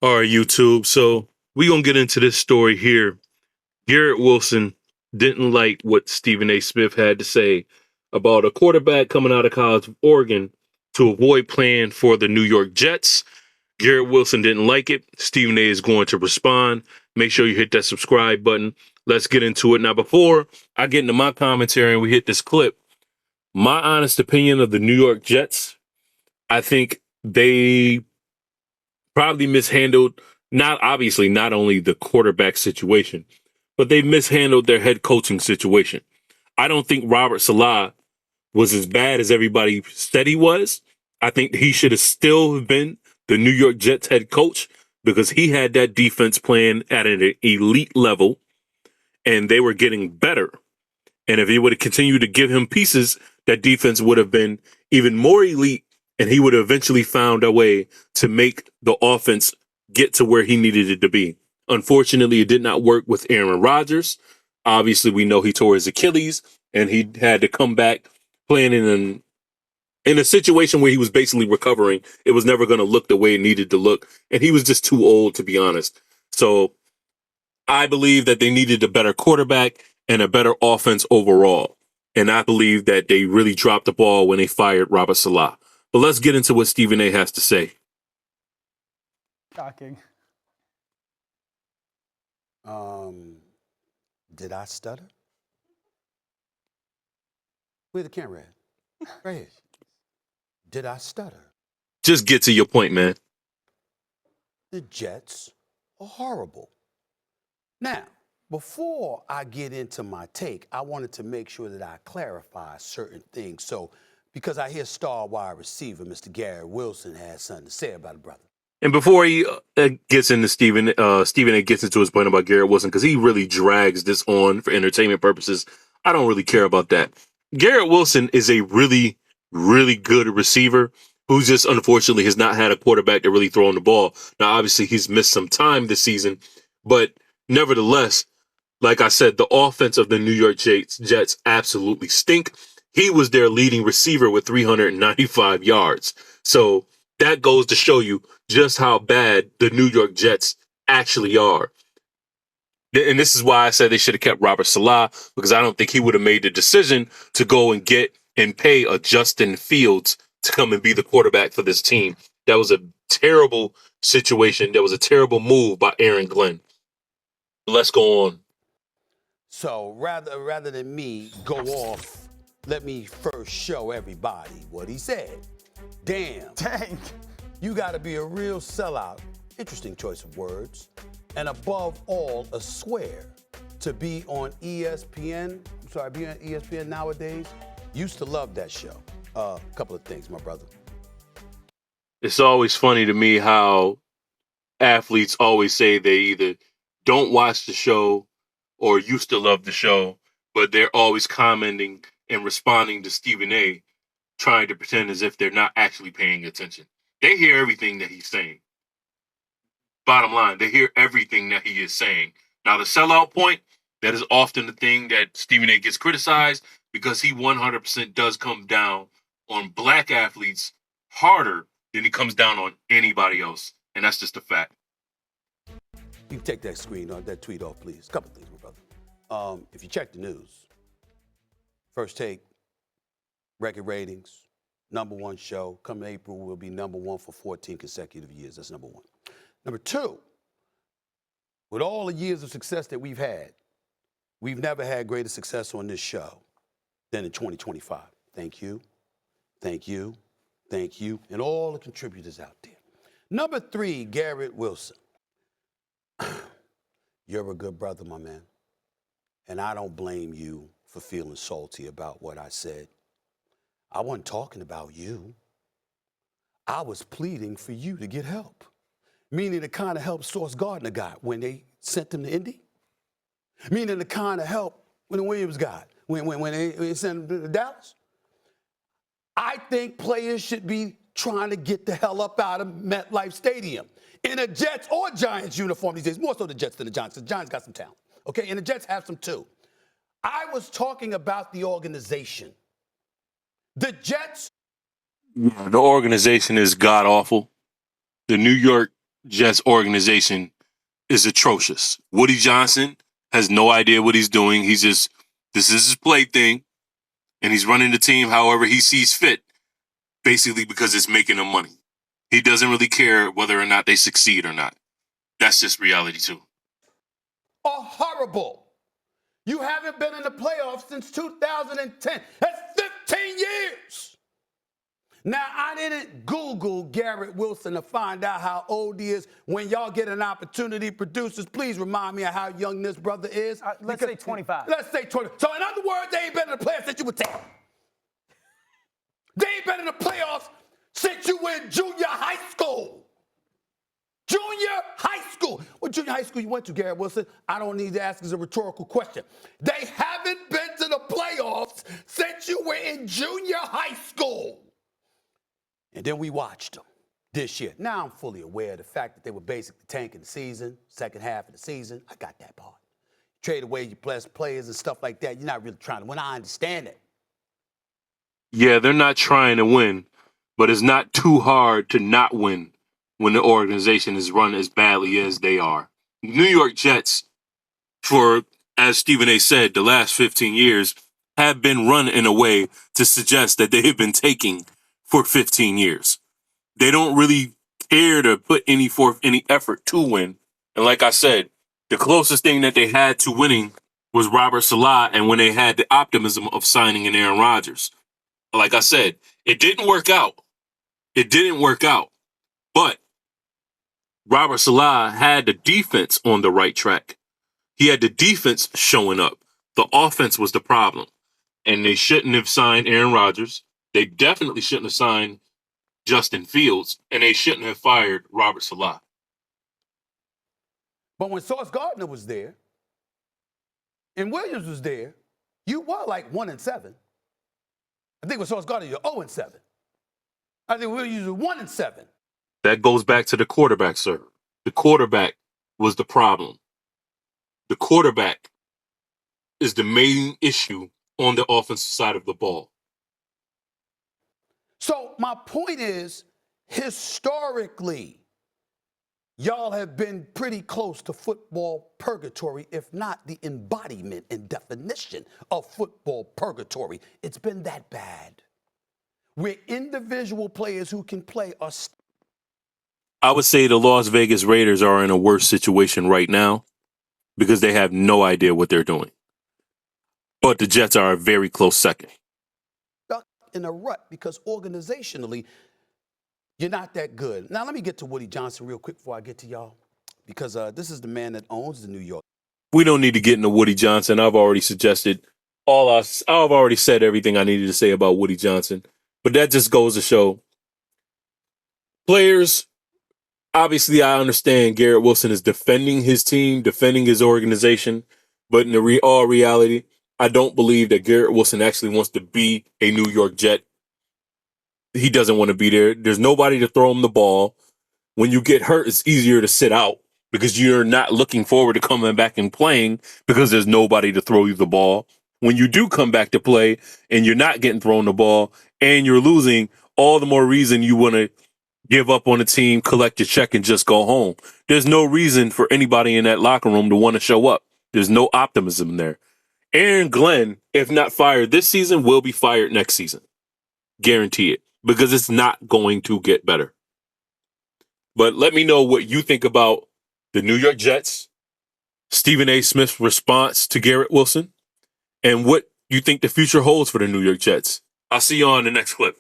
All right, YouTube. So we gonna get into this story here. Garrett Wilson didn't like what Stephen A. Smith had to say about a quarterback coming out of college of Oregon to avoid playing for the New York Jets. Garrett Wilson didn't like it. Stephen A. is going to respond. Make sure you hit that subscribe button. Let's get into it. Now, before I get into my commentary and we hit this clip, my honest opinion of the New York Jets, I think they probably mishandled not only the quarterback situation, but they mishandled their head coaching situation. I don't think Robert Salah was as bad as everybody said he was. I think he should have still been the New York Jets head coach because he had that defense playing at an elite level and they were getting better. And if he would have continued to give him pieces, that defense would have been even more elite and he would have eventually found a way to make the offense get to where he needed it to be. Unfortunately, it did not work with Aaron Rodgers. Obviously, we know he tore his Achilles and he had to come back playing in a situation where he was basically recovering. It was never going to look the way it needed to look. And he was just too old, to be honest. So I believe that they needed a better quarterback and a better offense overall. And I believe that they really dropped the ball when they fired Robert Salah. But let's get into what Stephen A. has to say. Shocking. Did I stutter? Where the camera at? Right here. Did I stutter? Just get to your point, man. The Jets are horrible. Now, before I get into my take, I wanted to make sure that I clarify certain things. So, because I hear star wide receiver Mr. Garrett Wilson has something to say about it, brother. And before he gets into Stephen A. gets into his point about Garrett Wilson, because he really drags this on for entertainment purposes, I don't really care about that. Garrett Wilson is a really, really good receiver who just unfortunately has not had a quarterback to really throw on the ball. Now, obviously, he's missed some time this season, but nevertheless, like I said, the offense of the New York Jets absolutely stink. He was their leading receiver with 395 yards. So that goes to show you just how bad the New York Jets actually are. And this is why I said they should have kept Robert Salah, because I don't think he would have made the decision to go and get and pay a Justin Fields to come and be the quarterback for this team. That was a terrible situation. That was a terrible move by Aaron Glenn. Let's go on. So rather than me go off, let me first show everybody what he said. Damn. Dang. You got to be a real sellout. Interesting choice of words. And above all, a square to be on ESPN. Be on ESPN nowadays. Used to love that show. A couple of things, my brother. It's always funny to me how athletes always say they either don't watch the show or used to love the show, but they're always commenting and responding to Stephen A, trying to pretend as if they're not actually paying attention. They hear everything that he's saying. Bottom line, they hear everything that he is saying. Now, the sellout point, that is often the thing that Stephen A gets criticized because he 100% does come down on black athletes harder than he comes down on anybody else. And that's just a fact. You can take that that tweet off, please. A couple of things, my brother. If you check the news, First Take, record ratings, number one show. Come April, we'll be number one for 14 consecutive years. That's number one. Number two, with all the years of success that we've had, we've never had greater success on this show than in 2025. Thank you, thank you, thank you, and all the contributors out there. Number three, Garrett Wilson. You're a good brother, my man. And I don't blame you for feeling salty about what I said. I wasn't talking about you. I was pleading for you to get help. Meaning the kind of help Sauce Gardner got when they sent him to Indy. Meaning the kind of help when the Williams got when they sent him to Dallas. I think players should be trying to get the hell up out of MetLife Stadium in a Jets or Giants uniform these days. More so the Jets than the Giants. The Giants got some talent, okay? And the Jets have some too. I was talking about the organization. The Jets. The organization is god awful. The New York Jets organization is atrocious. Woody Johnson has no idea what he's doing. This is his plaything, and he's running the team however he sees fit, basically because it's making him money. He doesn't really care whether or not they succeed or not. That's just reality too. Are horrible. You haven't been in the playoffs since 2010. That's 15 years. Now, I didn't Google Garrett Wilson to find out how old he is. When y'all get an opportunity, producers, please remind me of how young this brother is. Let's say 25. Let's say 20. So, in other words, they ain't been in the playoffs since you were 10. They ain't been in the playoffs since you were in junior high school. Junior high school. What junior high school you went to, Garrett Wilson? I don't need to ask as a rhetorical question. They haven't been to the playoffs since you were in junior high school. And then we watched them this year. Now I'm fully aware of the fact that they were basically tanking the season, second half of the season. I got that part. Trade away your best players and stuff like that. You're not really trying to win. I understand it. Yeah, they're not trying to win, but it's not too hard to not win when the organization is run as badly as they are. New York Jets, for, as Stephen A. said, the last 15 years have been run in a way to suggest that they have been taking for 15 years. They don't really care to put any forth any effort to win. And like I said, the closest thing that they had to winning was Robert Salah, and when they had the optimism of signing an Aaron Rodgers. Like I said, it didn't work out. It didn't work out. But Robert Salah had the defense on the right track. He had the defense showing up. The offense was the problem. And they shouldn't have signed Aaron Rodgers. They definitely shouldn't have signed Justin Fields, and they shouldn't have fired Robert Salah. But when Sauce Gardner was there and Williams was there, you were like 1-7. I think with Sauce Gardner, you're 0-7. I think Williams was 1-7. That goes back to the quarterback, sir. The quarterback was the problem. The quarterback is the main issue on the offensive side of the ball. So my point is, historically, y'all have been pretty close to football purgatory, if not the embodiment and definition of football purgatory. It's been that bad. Where individual players who can play are... I would say the Las Vegas Raiders are in a worse situation right now because they have no idea what they're doing. But the Jets are a very close second. Stuck in a rut because organizationally, you're not that good. Now, let me get to Woody Johnson real quick before I get to y'all, because this is the man that owns the New York. We don't need to get into Woody Johnson. I've already suggested I've already said everything I needed to say about Woody Johnson. But that just goes to show players. Obviously, I understand Garrett Wilson is defending his team, defending his organization. But in all reality, I don't believe that Garrett Wilson actually wants to be a New York Jet. He doesn't want to be there. There's nobody to throw him the ball. When you get hurt, it's easier to sit out because you're not looking forward to coming back and playing because there's nobody to throw you the ball. When you do come back to play and you're not getting thrown the ball and you're losing, all the more reason you want to give up on the team, collect your check, and just go home. There's no reason for anybody in that locker room to want to show up. There's no optimism there. Aaron Glenn, if not fired this season, will be fired next season. Guarantee it. Because it's not going to get better. But let me know what you think about the New York Jets, Stephen A. Smith's response to Garrett Wilson, and what you think the future holds for the New York Jets. I'll see you on the next clip.